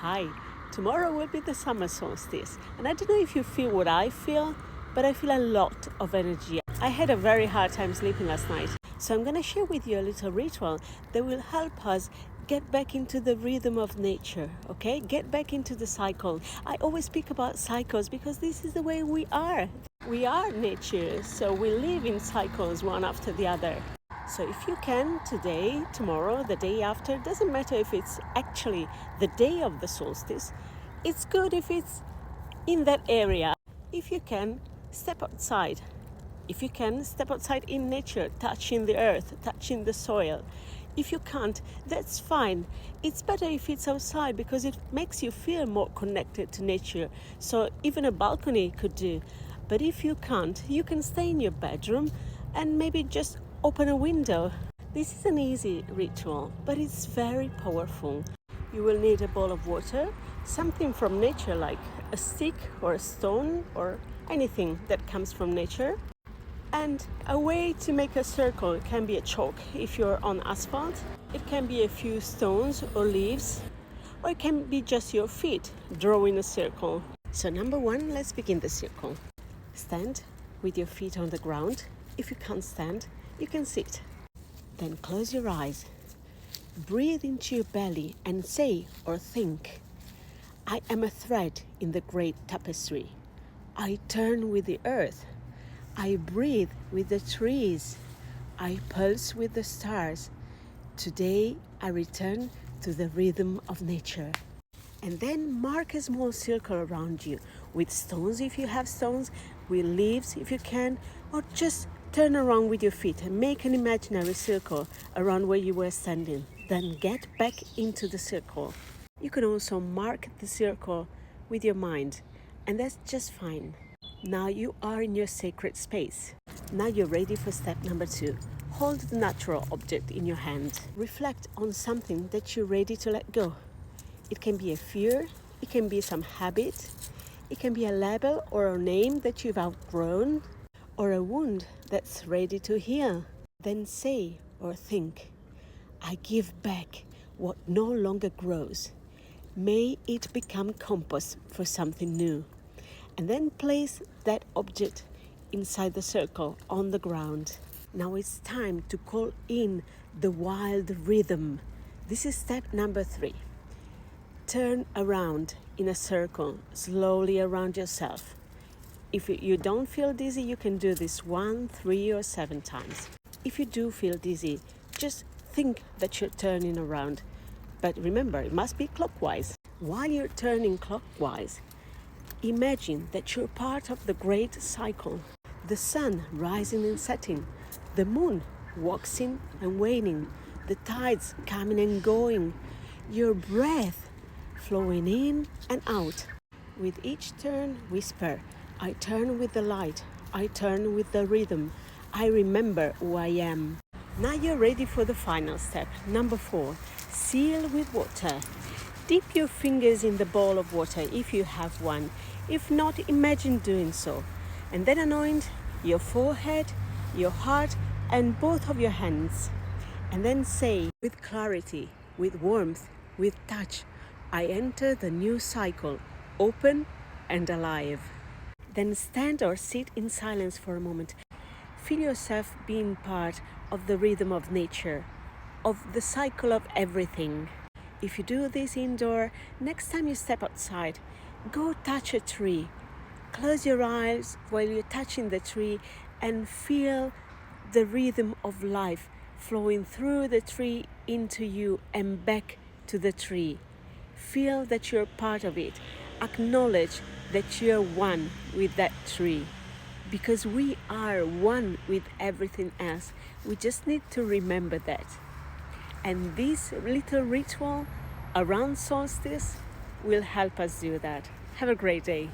Hi, tomorrow will be the summer solstice, and I don't know if you feel what I feel, but I feel a lot of energy. I had a very hard time sleeping last night, so I'm going to share with you a little ritual that will help us get back into the rhythm of nature, okay? Get back into the cycle. I always speak about cycles because this is the way we are. We are nature, so we live in cycles one after the other. So if you can, today, tomorrow, the day after, doesn't matter if it's actually the day of the solstice, it's good if it's in that area. If you can, step outside. If you can, step outside in nature, touching the earth, touching the soil. If you can't, that's fine. It's better if it's outside because it makes you feel more connected to nature. So even a balcony could do. But if you can't, you can stay in your bedroom and maybe just open a window. This is an easy ritual, but it's very powerful. You will need a bowl of water, something from nature like a stick or a stone or anything that comes from nature. And a way to make a circle, it can be a chalk if you're on asphalt, it can be a few stones or leaves, or it can be just your feet drawing a circle. So number one, let's begin the circle. Stand with your feet on the ground. If you can't stand, you can sit. Then close your eyes. Breathe into your belly and say or think, I am a thread in the great tapestry. I turn with the earth. I breathe with the trees. I pulse with the stars. Today I return to the rhythm of nature. And then mark a small circle around you with stones if you have stones, with leaves if you can, or just turn around with your feet and make an imaginary circle around where you were standing. Then get back into the circle. You can also mark the circle with your mind, and that's just fine. Now you are in your sacred space. Now you're ready for step number 2. Hold the natural object in your hand. Reflect on something that you're ready to let go. It can be a fear, it can be some habit, it can be a label or a name that you've outgrown, or a wound that's ready to heal. Then say or think, I give back what no longer grows. May it become compost for something new. And then place that object inside the circle on the ground. Now it's time to call in the wild rhythm. This is step number 3. Turn around in a circle, slowly around yourself. If you don't feel dizzy, you can do this 1, 3, or 7 times. If you do feel dizzy, just think that you're turning around. But remember, it must be clockwise. While you're turning clockwise, imagine that you're part of the great cycle. The sun rising and setting, the moon waxing and waning, the tides coming and going, your breath flowing in and out. With each turn, whisper, I turn with the light, I turn with the rhythm, I remember who I am. Now you're ready for the final step, number 4, seal with water. Dip your fingers in the bowl of water if you have one. If not, imagine doing so. And then anoint your forehead, your heart, and both of your hands. And then say with clarity, with warmth, with touch, I enter the new cycle, open and alive. Then stand or sit in silence for a moment. Feel yourself being part of the rhythm of nature, of the cycle of everything. If you do this indoor, next time you step outside, go touch a tree. Close your eyes while you're touching the tree and feel the rhythm of life flowing through the tree into you and back to the tree. Feel that you're part of it. Acknowledge that you're one with that tree. Because we are one with everything else. We just need to remember that. And this little ritual around solstice will help us do that. Have a great day.